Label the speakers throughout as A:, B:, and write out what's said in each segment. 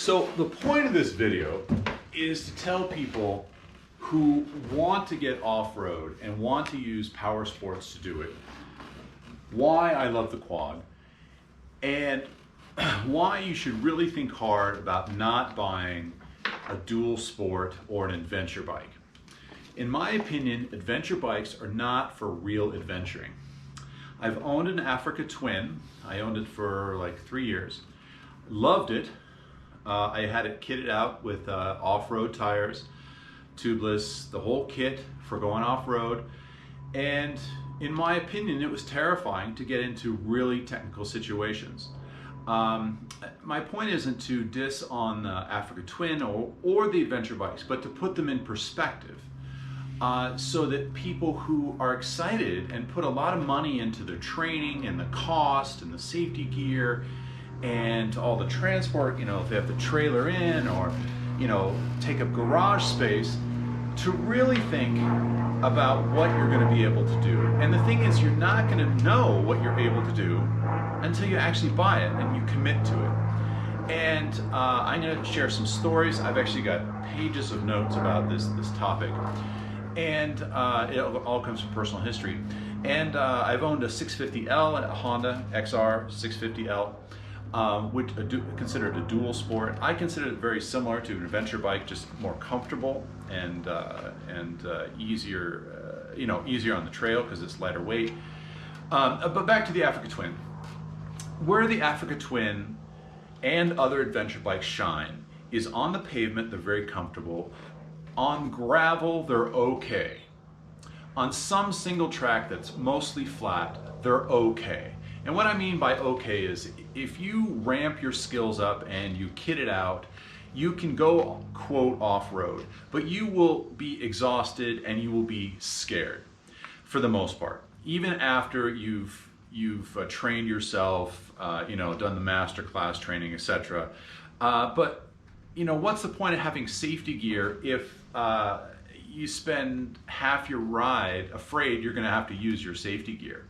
A: So the point of this video is to tell people who want to get off-road and want to use power sports to do it, why I love the quad, and why you should really think hard about not buying a dual sport or an adventure bike. In my opinion, adventure bikes are not for real adventuring. I've owned an Africa Twin. I owned it for like 3 years. Loved it. I had it kitted out with off-road tires, tubeless, the whole kit for going off-road. And in my opinion, it was terrifying to get into really technical situations. My point isn't to diss on the Africa Twin or the adventure bikes, but to put them in perspective so that people who are excited and put a lot of money into their training and the cost and the safety gear and all the transport, you know, if they have to trailer in or, you know, take up garage space, to really think about what you're going to be able to do. And the thing is, you're not going to know what you're able to do until you actually buy it and you commit to it. And I'm going to share some stories. I've actually got pages of notes about this topic. And it all comes from personal history. And I've owned a 650L, a Honda XR 650L, which considered a dual sport. I consider it very similar to an adventure bike, just more comfortable and easier, easier on the trail because it's lighter weight. But back to the Africa Twin. Where the Africa Twin and other adventure bikes shine is on the pavement. They're very comfortable. On gravel, they're okay. On some single track that's mostly flat, they're okay. And what I mean by okay is if you ramp your skills up and you kit it out, you can go, quote, off-road, but you will be exhausted and you will be scared for the most part. Even after you've trained yourself, done the master class training, etc. But what's the point of having safety gear if you spend half your ride afraid you're going to have to use your safety gear?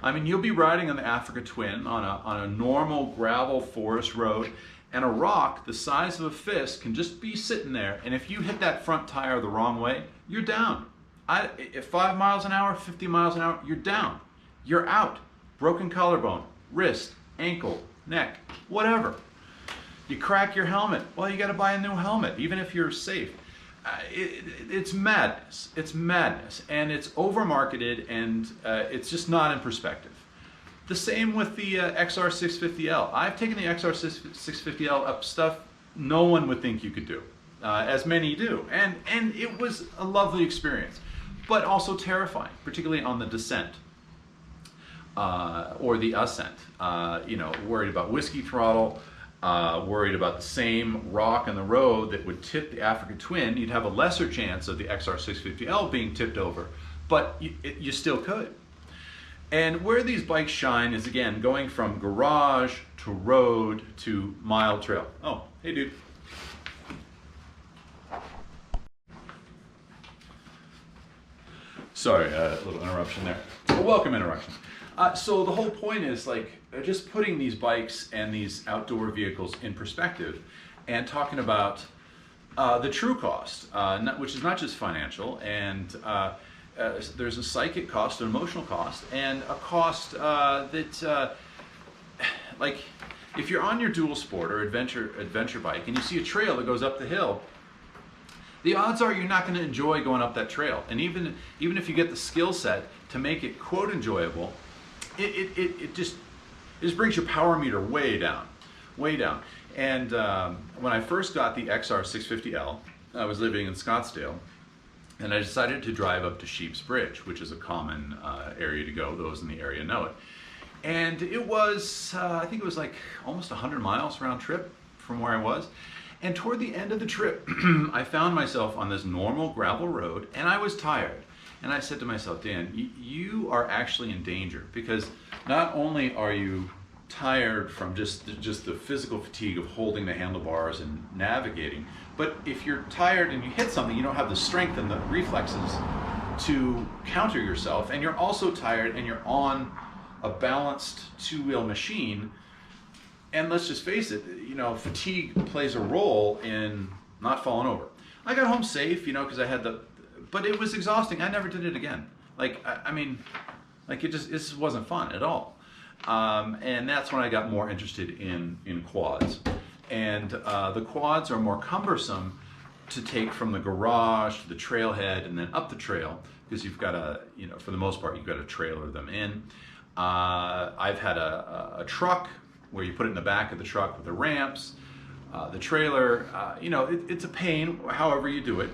A: I mean, you'll be riding on the Africa Twin on a normal gravel forest road, and a rock the size of a fist can just be sitting there, and if you hit that front tire the wrong way, you're down. At 5 miles an hour, 50 miles an hour, you're down. You're out. Broken collarbone, wrist, ankle, neck, whatever. You crack your helmet. Well, you got to buy a new helmet, even if you're safe. It's madness. It's madness, and it's over-marketed, and it's just not in perspective. The same with the XR 650L. I've taken the XR 650L up stuff no one would think you could do, as many do, and it was a lovely experience, but also terrifying, particularly on the descent or the ascent. Worried about whiskey throttle. Worried about the same rock in the road that would tip the Africa Twin. You'd have a lesser chance of the XR 650L being tipped over, but you still could. And where these bikes shine is, again, going from garage to road to mild trail. Oh, hey dude. Sorry, a little interruption there. A welcome interruption. So the whole point is just putting these bikes and these outdoor vehicles in perspective and talking about the true cost, which is not just financial, and there's a psychic cost, an emotional cost, and a cost that, if you're on your dual sport or adventure bike and you see a trail that goes up the hill, the odds are you're not going to enjoy going up that trail. And even if you get the skill set to make it, quote, enjoyable, it just brings your power meter way down, way down. And when I first got the XR 650L, I was living in Scottsdale, and I decided to drive up to Sheep's Bridge, which is a common area to go. Those in the area know it. And it was, I think it was like almost 100 miles round trip from where I was. And toward the end of the trip, I found myself on this normal gravel road, and I was tired. And I said to myself, Dan, you are actually in danger, because not only are you tired from just the physical fatigue of holding the handlebars and navigating, but if you're tired and you hit something, you don't have the strength and the reflexes to counter yourself, and you're also tired and you're on a balanced two-wheel machine, And let's just face it, you know, fatigue plays a role in not falling over. I got home safe, you know, because I had but it was exhausting. I never did it again. Like, I mean, like it just wasn't fun at all. And that's when I got more interested in quads. And the quads are more cumbersome to take from the garage to the trailhead and then up the trail, because you've got to, you know, for the most part, you've got to trailer them in. I've had a truck where you put it in the back of the truck with the ramps, the trailer, you know, it's a pain however you do it,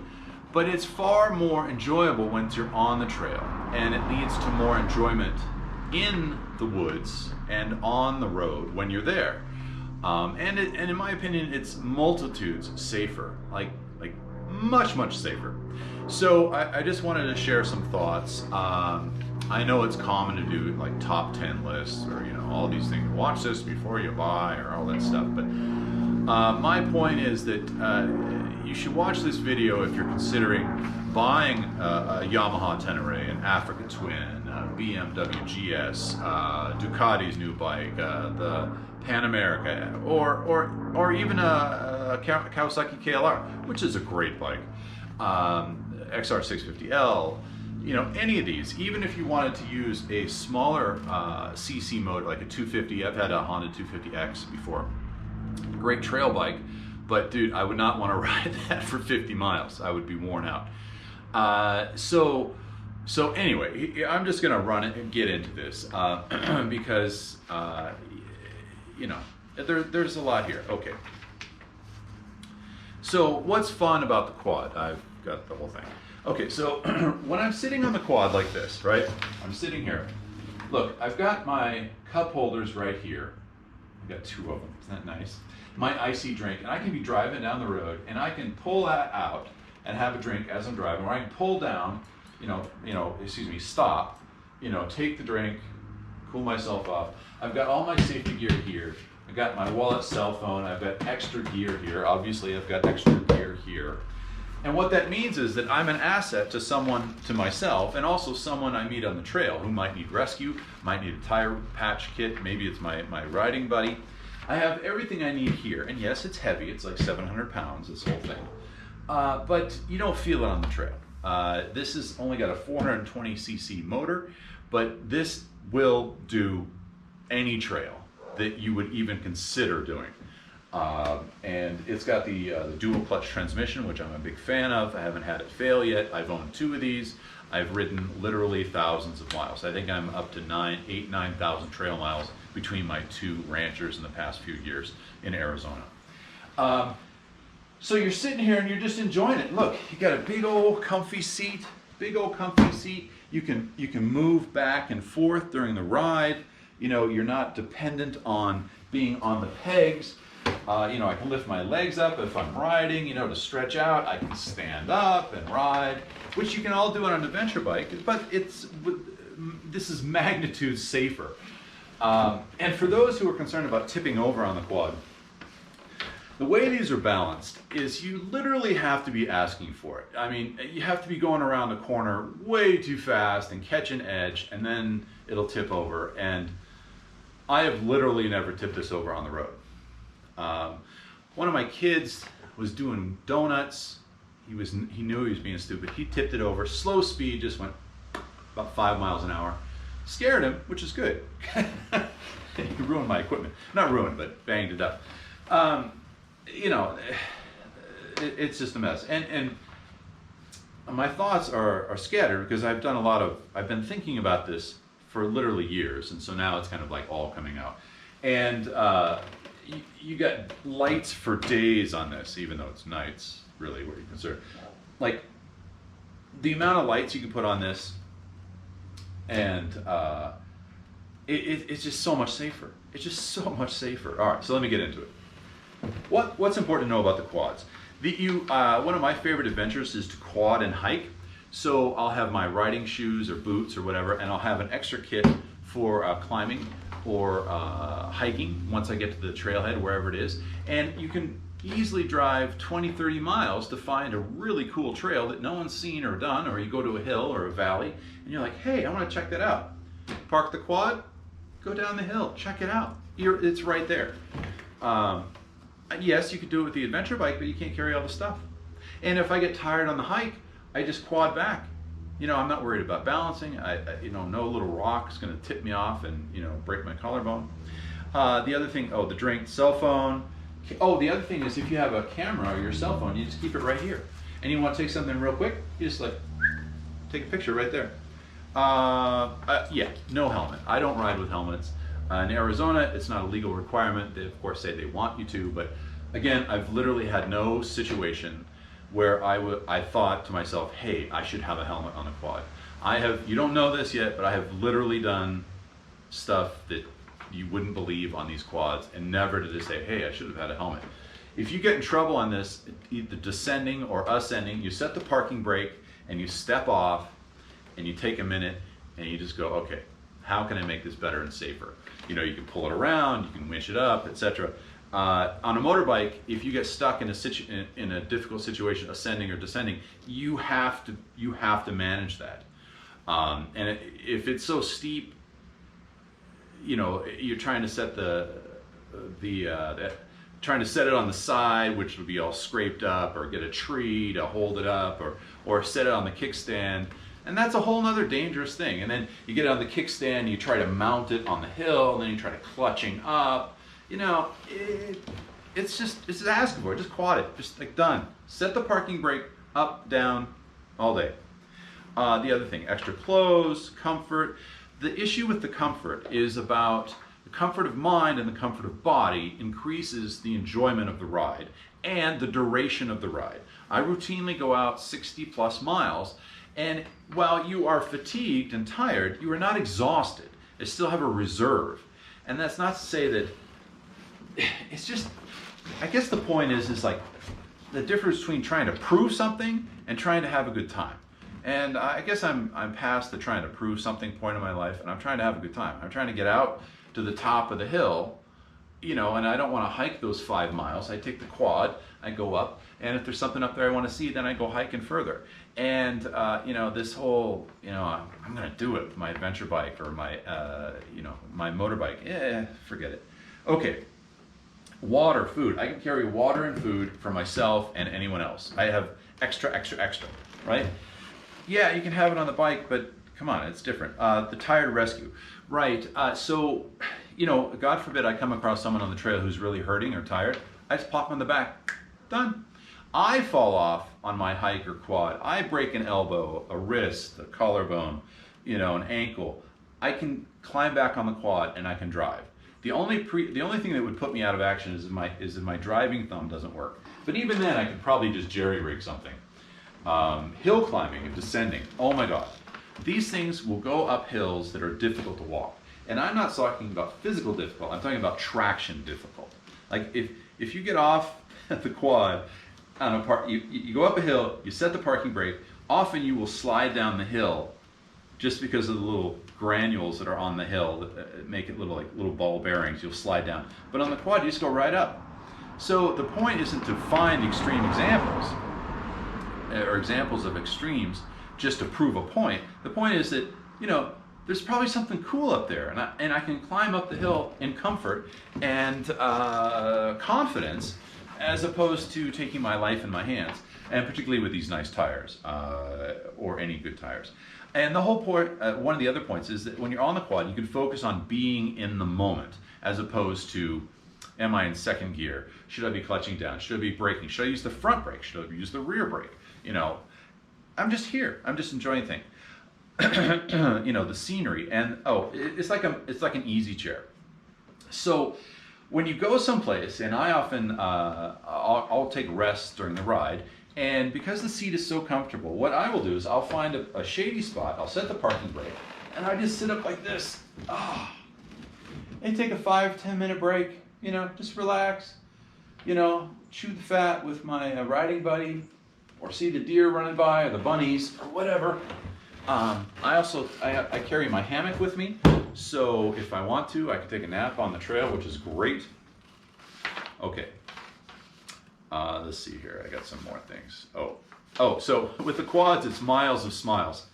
A: but it's far more enjoyable once you're on the trail, and it leads to more enjoyment in the woods and on the road when you're there. And in my opinion, it's multitudes safer, like much safer. So I just wanted to share some thoughts. I know it's common to do like top 10 lists, or, you know, all these things. Watch this before you buy, or all that stuff. But my point is that you should watch this video if you're considering buying a Yamaha Tenere, an Africa Twin, BMW GS, Ducati's new bike, the Pan America, or even a Kawasaki KLR, which is a great bike, XR650L. You know, any of these, even if you wanted to use a smaller CC motor, like a 250, I've had a Honda 250X before, great trail bike, but dude, I would not want to ride that for 50 miles. I would be worn out. So anyway, I'm just gonna run it and get into this because you know, there's a lot here. Okay. So what's fun about the quad? I've got the whole thing. Okay, so when I'm sitting on the quad like this, right? I'm sitting here. Look, I've got my cup holders right here. I've got two of them. Isn't that nice? My icy drink, and I can be driving down the road, and I can pull that out and have a drink as I'm driving, or I can pull down, stop, take the drink, cool myself off. I've got all my safety gear here. I've got my wallet, cell phone. I've got extra gear here. Obviously, I've got extra gear here. And what that means is that I'm an asset to someone, to myself, and also someone I meet on the trail who might need rescue, might need a tire patch kit, maybe it's my riding buddy. I have everything I need here, and yes, it's heavy, it's like 700 pounds, this whole thing. But you don't feel it on the trail. This has only got a 420cc motor, but this will do any trail that you would even consider doing. And it's got the dual clutch transmission, which I'm a big fan of. I haven't had it fail yet. I've owned two of these. I've ridden literally thousands of miles. I think I'm up to 9,000 trail miles between my two ranchers in the past few years in Arizona. So you're sitting here and you're just enjoying it. Look, you got a big old comfy seat, You can move back and forth during the ride. You're not dependent on being on the pegs. I can lift my legs up if I'm riding, to stretch out. I can stand up and ride, which you can all do on an adventure bike, but this is magnitude safer. And for those who are concerned about tipping over on the quad, the way these are balanced is you literally have to be asking for it. I mean, you have to be going around the corner way too fast and catch an edge, and then it'll tip over. And I have literally never tipped this over on the road. One of my kids was doing donuts. He knew he was being stupid. He tipped it over, slow speed, just went about 5 miles an hour. Scared him, which is good. He ruined my equipment. Not ruined, but banged it up. It's just a mess. And my thoughts are scattered because I've been thinking about this for literally years, and so now it's kind of like all coming out. And you got lights for days on this, even though it's nights, really, what you're concerned. Like, the amount of lights you can put on this, and it's just so much safer. It's just so much safer. All right, so let me get into it. What's important to know about the quads? One of my favorite adventures is to quad and hike. So I'll have my riding shoes or boots or whatever, and I'll have an extra kit for climbing or hiking once I get to the trailhead, wherever it is. And you can easily drive 20, 30 miles to find a really cool trail that no one's seen or done, or you go to a hill or a valley, and you're like, hey, I want to check that out. Park the quad, go down the hill, check it out. It's right there. Yes, you could do it with the adventure bike, but you can't carry all the stuff. And if I get tired on the hike, I just quad back. You know, I'm not worried about balancing. You know, no little rock is going to tip me off and, you know, break my collarbone. The other thing, the drink, cell phone. Oh, the other thing is if you have a camera or your cell phone, you just keep it right here. And you want to take something real quick, you just like take a picture right there. Yeah, no helmet. I don't ride with helmets. In Arizona, it's not a legal requirement. They, of course, say they want you to, but again, I've literally had no situation where I thought to myself, hey, I should have a helmet on the quad. You don't know this yet, but I have literally done stuff that you wouldn't believe on these quads, and never did they say, hey, I should have had a helmet. If you get in trouble on this, either descending or ascending, you set the parking brake and you step off and you take a minute and you just go, okay, how can I make this better and safer? You know, you can pull it around, you can winch it up, etc. On a motorbike, if you get stuck in a difficult situation, ascending or descending, you have to manage that. And if it's so steep, you know, you're trying to set trying to set it on the side, which would be all scraped up, or get a tree to hold it up, or set it on the kickstand. And that's a whole nother dangerous thing. And then you get it on the kickstand, you try to mount it on the hill, and then you try to clutching up. You know, it's asking for it. Just quad it. Just like done. Set the parking brake up, down, all day. The other thing, extra clothes, comfort. The issue with the comfort is about the comfort of mind and the comfort of body increases the enjoyment of the ride and the duration of the ride. I routinely go out 60 plus miles, and while you are fatigued and tired, you are not exhausted. You still have a reserve. And that's not to say that, it's just, I guess the point is like the difference between trying to prove something and trying to have a good time. And I guess I'm past the trying to prove something point in my life, and I'm trying to have a good time. I'm trying to get out to the top of the hill, you know, and I don't want to hike those 5 miles. I take the quad, I go up, and if there's something up there I want to see, then I go hiking further. And, you know, this whole, you know, I'm going to do it with my adventure bike or my, you know, my motorbike. Forget it. Okay. Water, food. I can carry water and food for myself and anyone else. I have extra, right? Yeah, you can have it on the bike, but come on, it's different. The tire rescue. Right, so, you know, God forbid I come across someone on the trail who's really hurting or tired. I just pop on the back. Done. I fall off on my hike or quad. I break an elbow, a wrist, a collarbone, you know, an ankle. I can climb back on the quad and I can drive. The only thing that would put me out of action is if my driving thumb doesn't work. But even then, I could probably just jerry-rig something. Hill climbing and descending. Oh my God. These things will go up hills that are difficult to walk. And I'm not talking about physical difficult. I'm talking about traction difficult. Like if you get off at the quad on a you go up a hill, you set the parking brake, often you will slide down the hill just because of the little granules that are on the hill that make it like little ball bearings. You'll slide down. But on the quad, you just go right up. So the point isn't to find extreme examples or examples of extremes just to prove a point. The point is that, you know, there's probably something cool up there, and I can climb up the hill in comfort and confidence, as opposed to taking my life in my hands, and particularly with these nice tires, or any good tires. And the whole point, one of the other points is that when you're on the quad, you can focus on being in the moment, as opposed to, am I in second gear? Should I be clutching down? Should I be braking? Should I use the front brake? Should I use the rear brake? You know, I'm just here. I'm just enjoying things. You know, the scenery, and it's like an easy chair. So when you go someplace, and I often I'll take rests during the ride, and because the seat is so comfortable, what I will do is I'll find a shady spot. I'll set the parking brake, and I just sit up like this. And take a 5-10 minute break. You know, just relax. You know, chew the fat with my riding buddy, or see the deer running by, or the bunnies, or whatever. I carry my hammock with me, so if I want to, I can take a nap on the trail, which is great. Okay. Let's see here. I got some more things. So with the quads, it's miles of smiles.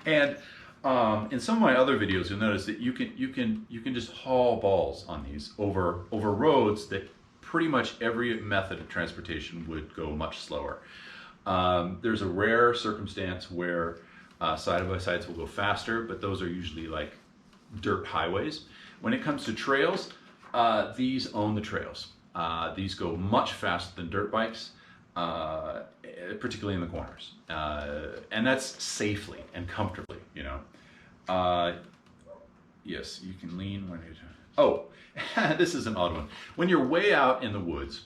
A: And In some of my other videos, you'll notice that you can just haul balls on these over roads that pretty much every method of transportation would go much slower. There's a rare circumstance where side-by-sides will go faster, but those are usually like dirt highways. When it comes to trails, these own the trails. These go much faster than dirt bikes, particularly in the corners, and that's safely and comfortably, you know. Yes, you can lean when you... Oh, this is an odd one. When you're way out in the woods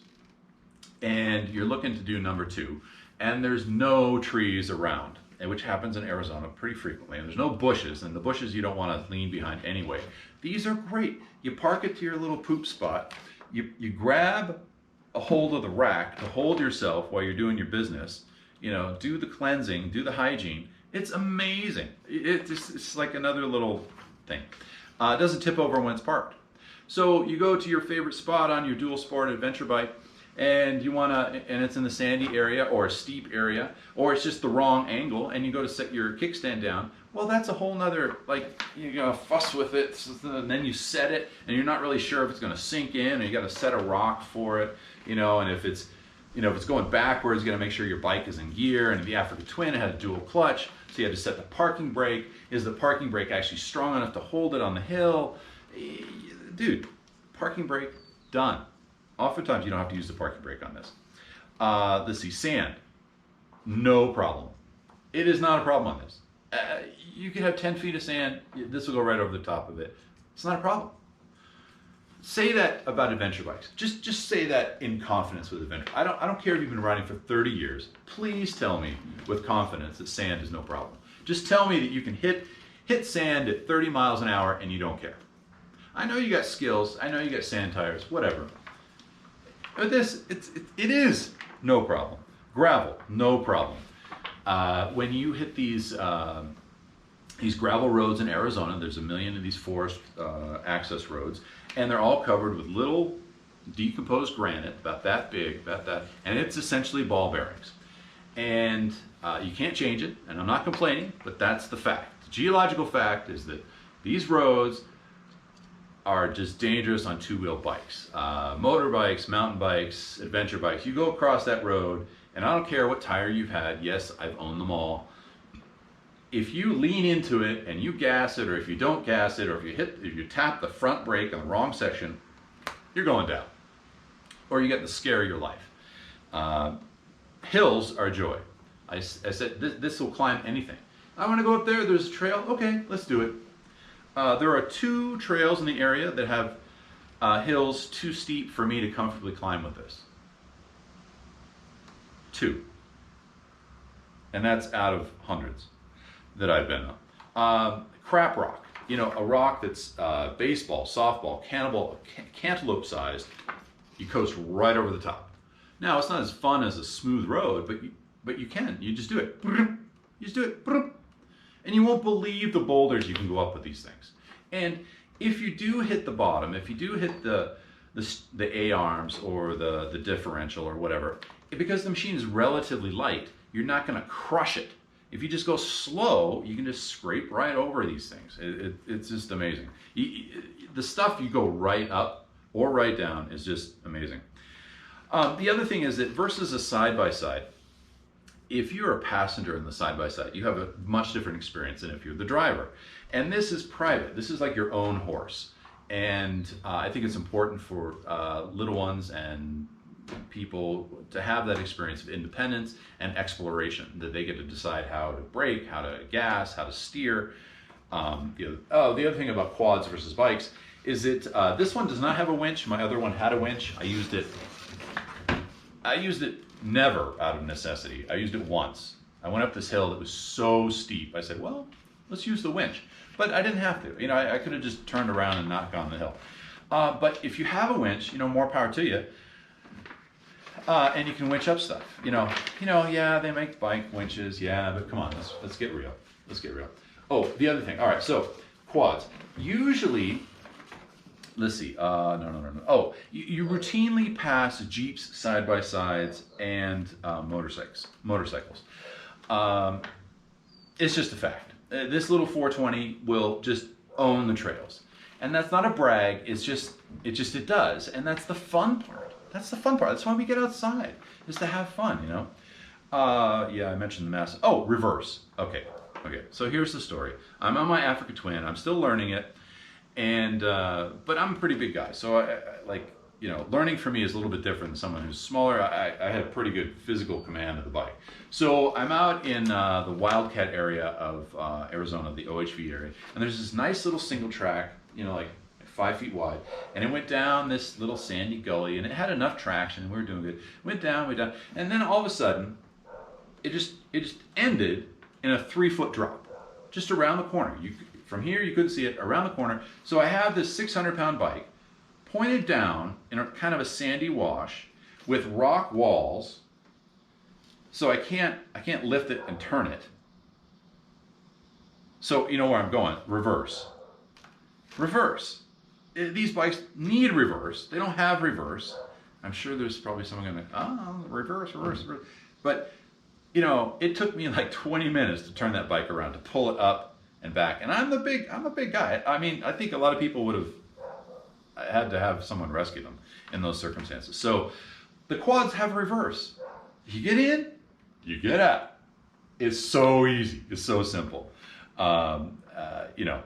A: and you're looking to do number 2 and there's no trees around, and which happens in Arizona pretty frequently, and there's no bushes, and the bushes you don't want to lean behind anyway. These are great. You park it to your little poop spot, you grab a hold of the rack to hold yourself while you're doing your business, you know, do the cleansing, do the hygiene. It's amazing. It's like another little thing. It doesn't tip over when it's parked. So you go to your favorite spot on your dual sport adventure bike, and you wanna, and it's in the sandy area or a steep area, or it's just the wrong angle, and you go to set your kickstand down. Well, that's a whole nother, like, you gotta fuss with it, and then you set it, and you're not really sure if it's gonna sink in, and you gotta set a rock for it, you know, and if it's, you know, if it's going backwards, you gotta make sure your bike is in gear, and the Africa Twin had a dual clutch, so you had to set the parking brake. Is the parking brake actually strong enough to hold it on the hill? Dude, parking brake, done. Oftentimes you don't have to use the parking brake on this. Let's see, sand, no problem. It is not a problem on this. You can have 10 feet of sand, this will go right over the top of it. It's not a problem. Say that about adventure bikes. Just say that in confidence with adventure. I don't care if you've been riding for 30 years. Please tell me with confidence that sand is no problem. Just tell me that you can hit sand at 30 miles an hour and you don't care. I know you got skills. I know you got sand tires, whatever. But this, it is no problem. Gravel, no problem. When you hit these gravel roads in Arizona, there's a million of these forest access roads, and they're all covered with little decomposed granite, about that big, and it's essentially ball bearings. And you can't change it, and I'm not complaining, but that's the fact. The geological fact is that these roads are just dangerous on two-wheel bikes. Motorbikes, mountain bikes, adventure bikes. You go across that road, and I don't care what tire you've had. Yes, I've owned them all. If you lean into it and you gas it, or if you don't gas it, or if you tap the front brake on the wrong section, you're going down. Or you get the scare of your life. Hills are a joy. I said this will climb anything. I want to go up there, there's a trail. Okay, let's do it. There are 2 trails in the area that have hills too steep for me to comfortably climb with this. 2. And that's out of hundreds that I've been on. Crap rock, you know, a rock that's baseball, softball, cantaloupe sized, you coast right over the top. Now, it's not as fun as a smooth road, but you can. You just do it. You just do it. And you won't believe the boulders you can go up with these things. And if you do hit the bottom, if you do hit the A-arms or the differential or whatever, because the machine is relatively light, you're not going to crush it. If you just go slow, you can just scrape right over these things. It's just amazing. The stuff you go right up or right down is just amazing. The other thing is that versus a side-by-side, if you're a passenger in the side-by-side, you have a much different experience than if you're the driver. And this is private. This is like your own horse. And I think it's important for little ones and people to have that experience of independence and exploration, that they get to decide how to brake, how to gas, how to steer. The other thing about quads versus bikes is that this one does not have a winch. My other one had a winch. I used it never out of necessity. I used it once. I went up this hill that was so steep. I said, well, let's use the winch. But I didn't have to. You know, I could have just turned around and not gone the hill. But if you have a winch, you know, more power to you. And you can winch up stuff. You know, yeah, they make bike winches. Yeah, but come on, let's get real. Let's get real. Oh, the other thing. All right, so quads. Usually, let's see. No. Oh, you routinely pass Jeeps, side-by-sides, and motorcycles. It's just a fact.
B: this little 420 will just own the trails. And that's not a brag, it does. And that's the fun part. That's the fun part. That's why we get outside, is to have fun, you know? Yeah, I mentioned the mass. Oh, reverse. Okay. So here's the story. I'm on my Africa Twin. I'm still learning it. And, but I'm a pretty big guy. So I like, you know, learning for me is a little bit different than someone who's smaller. I have pretty good physical command of the bike. So I'm out in the Wildcat area of Arizona, the OHV area. And there's this nice little single track, you know, like 5 feet wide, and it went down this little sandy gully, and it had enough traction, and we were doing good. Went down, and then all of a sudden, it just ended in a 3-foot drop, just around the corner. From here you couldn't see it, around the corner. So I have this 600-pound bike pointed down in a kind of a sandy wash with rock walls, so I can't lift it and turn it. So you know where I'm going. Reverse. These bikes need reverse. They don't have reverse. I'm sure there's probably someone going to, reverse. But, you know, it took me like 20 minutes to turn that bike around, to pull it up and back. And I'm a big guy. I mean, I think a lot of people would have had to have someone rescue them in those circumstances. So the quads have reverse. You get in, you get out. It's so easy. It's so simple. You know.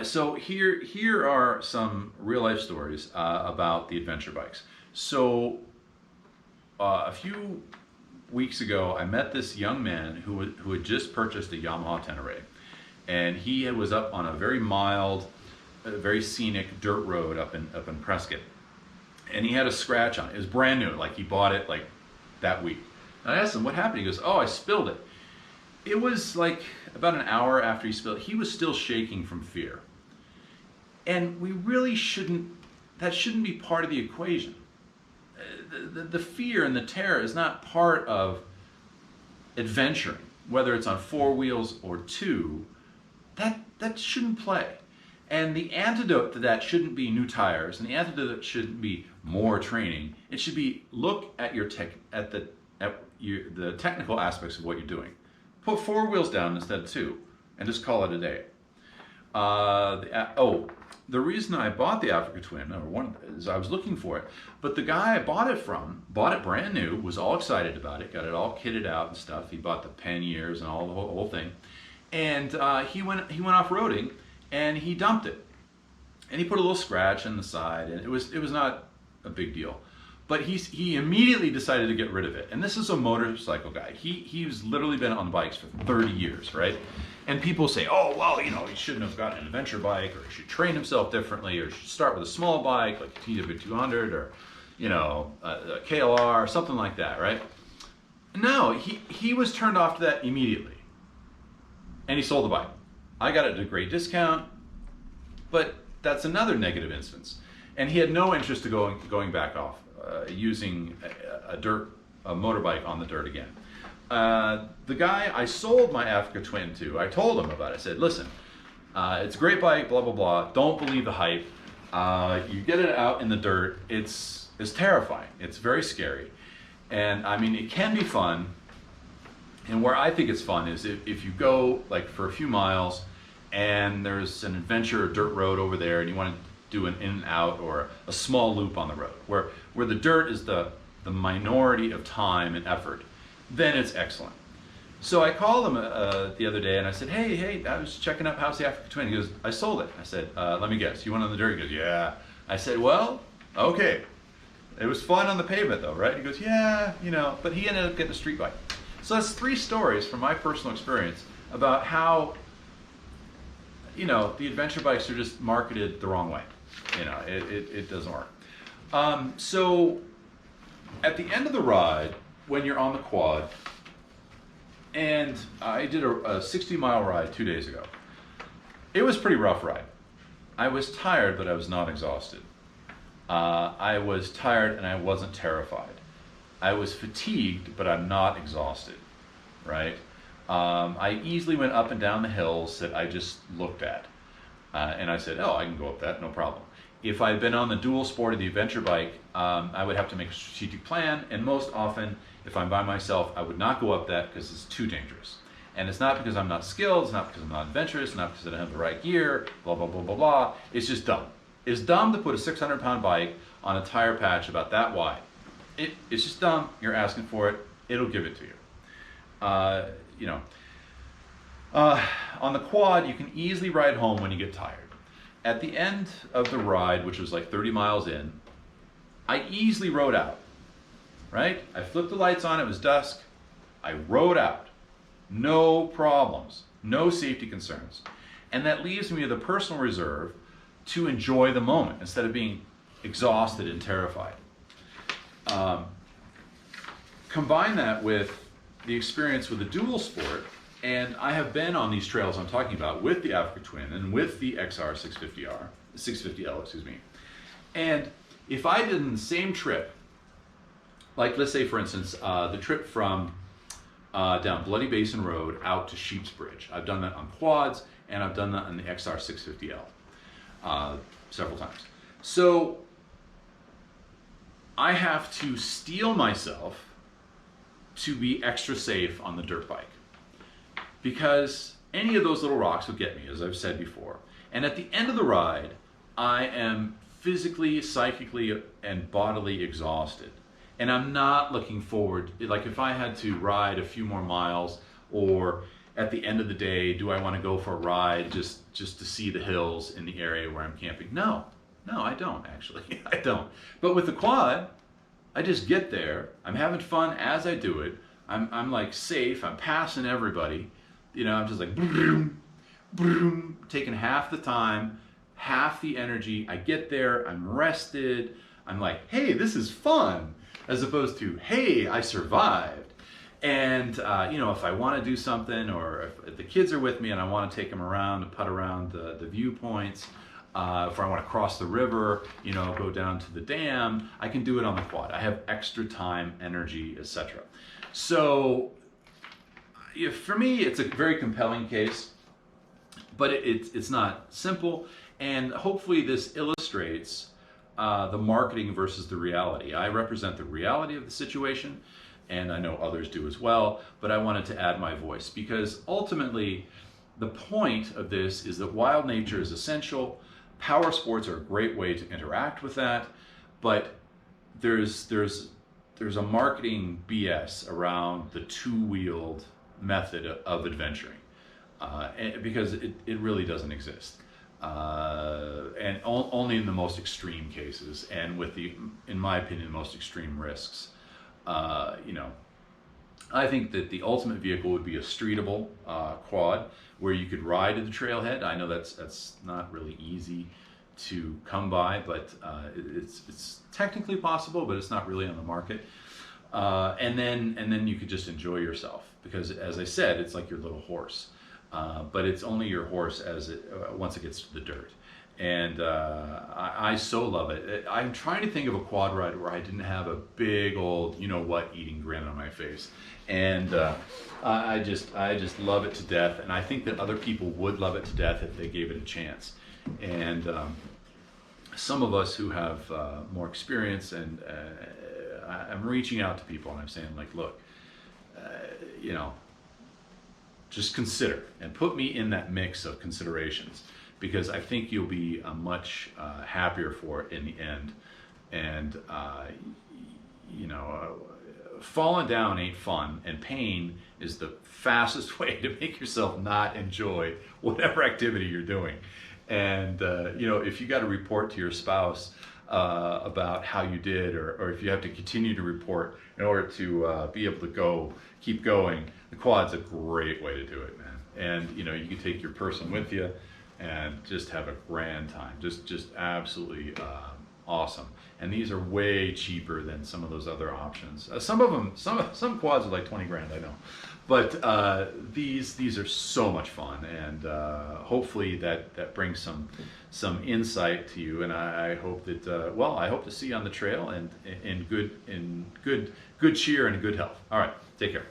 B: So here are some real life stories about the adventure bikes. So a few weeks ago, I met this young man who had just purchased a Yamaha Tenere, and he was up on a very mild, very scenic dirt road up in Prescott, and he had a scratch on it. It was brand new, like he bought it like that week. And I asked him what happened. He goes, "Oh, I spilled it." It was like about an hour after he spilled it. He was still shaking from fear. And we really that shouldn't be part of the equation. The fear and the terror is not part of adventuring, whether it's on 4 wheels or 2. That shouldn't play. And the antidote to that shouldn't be new tires, and the antidote shouldn't be more training. It should be look at the technical aspects of what you're doing. Put 4 wheels down instead of 2, and just call it a day. The reason I bought the Africa Twin, number one, is I was looking for it. But the guy I bought it from, bought it brand new, was all excited about it, got it all kitted out and stuff. He bought the panniers and all the whole thing. And he went off-roading, and he dumped it. And he put a little scratch in the side, and it was not a big deal. But he immediately decided to get rid of it. And this is a motorcycle guy. He's literally been on bikes for 30 years, right? And people say, oh, well, you know, he shouldn't have gotten an adventure bike, or he should train himself differently, or he should start with a small bike like a TW200, or, you know, a KLR, or something like that, right? No, he was turned off to that immediately. And he sold the bike. I got it at a great discount, but that's another negative instance. And he had no interest in going back off. Using a motorbike on the dirt again. The guy I sold my Africa Twin to, I told him about it. I said, listen, it's a great bike, blah, blah, blah. Don't believe the hype. You get it out in the dirt, it's terrifying. It's very scary. And I mean, it can be fun. And where I think it's fun is if you go like for a few miles and there's an adventure or dirt road over there and you want to do an in and out or a small loop on the road where the dirt is the minority of time and effort, then it's excellent. So I called him the other day and I said, hey, I was checking up, how's the Africa Twin? He goes, I sold it. I said, let me guess, you went on the dirt? He goes, yeah. I said, well, okay. It was fun on the pavement though, right? He goes, yeah, you know, but he ended up getting a street bike. So that's 3 stories from my personal experience about how, you know, the adventure bikes are just marketed the wrong way. You know, it doesn't work. So at the end of the ride, when you're on the quad, and I did a 60-mile ride 2 days ago. It was a pretty rough ride. I was tired, but I was not exhausted. I was tired and I wasn't terrified. I was fatigued, but I'm not exhausted, right? I easily went up and down the hills that I just looked at. And I said, oh, I can go up that, no problem. If I'd been on the dual sport or the adventure bike, I would have to make a strategic plan, and most often, if I'm by myself, I would not go up that because it's too dangerous. And it's not because I'm not skilled, it's not because I'm not adventurous, it's not because I don't have the right gear, blah, blah, blah, blah, blah. It's just dumb. It's dumb to put a 600-pound bike on a tire patch about that wide. It's just dumb. You're asking for it. It'll give it to you. On the quad, you can easily ride home when you get tired. At the end of the ride, which was like 30 miles in, I easily rode out, right? I flipped the lights on, it was dusk. I rode out. No problems, no safety concerns. And that leaves me with a personal reserve to enjoy the moment instead of being exhausted and terrified. Combine that with the experience with the dual sport, and I have been on these trails I'm talking about with the Africa Twin and with the XR 650L, excuse me. And if I did the same trip, like let's say for instance, the trip from down Bloody Basin Road out to Sheep's Bridge. I've done that on quads, and I've done that on the XR 650L several times. So I have to steel myself to be extra safe on the dirt bike, because any of those little rocks will get me, as I've said before. And at the end of the ride, I am physically, psychically, and bodily exhausted. And I'm not looking forward, like if I had to ride a few more miles, or at the end of the day, do I want to go for a ride just to see the hills in the area where I'm camping? No, I don't actually, I don't. But with the quad, I just get there, I'm having fun as I do it, I'm like safe, I'm passing everybody, I'm just like boom, boom, taking half the time, half the energy. I get there, I'm rested, I'm like, hey, this is fun, as opposed to, hey, I survived. And if I want to do something, or if the kids are with me and I want to take them around to putt around the viewpoints, if I want to cross the river, go down to the dam, I can do it on the quad. I have extra time, energy, etc. So for me, it's a very compelling case, but it's not simple. And hopefully this illustrates the marketing versus the reality. I represent the reality of the situation, and I know others do as well, but I wanted to add my voice, because ultimately the point of this is that wild nature is essential. Power sports are a great way to interact with that, but there's a marketing BS around the two-wheeled method of adventuring, because it really doesn't exist. And only in the most extreme cases, and with in my opinion, the most extreme risks. I think that the ultimate vehicle would be a streetable quad, where you could ride to the trailhead. I know that's not really easy to come by, but it's technically possible, but it's not really on the market. And then you could just enjoy yourself, because as I said, it's like your little horse. But it's only your horse once it gets to the dirt. And I so love it. I'm trying to think of a quad ride where I didn't have a big old, eating grin on my face. And I just love it to death. And I think that other people would love it to death if they gave it a chance. And some of us who have more experience, and I'm reaching out to people and I'm saying, like, look, just consider, and put me in that mix of considerations, because I think you'll be much happier for it in the end. And falling down ain't fun, and pain is the fastest way to make yourself not enjoy whatever activity you're doing. And if you got to report to your spouse about how you did, or if you have to continue to report in order to be able to keep going, the quad's a great way to do it, man. And you can take your person with you and just have a grand time, just absolutely awesome. And these are way cheaper than some of those other options. Some quads are like 20 grand, I know, but these are so much fun, and hopefully that brings some insight to you. And I hope that I hope to see you on the trail, and in good cheer and good health. All right, take care.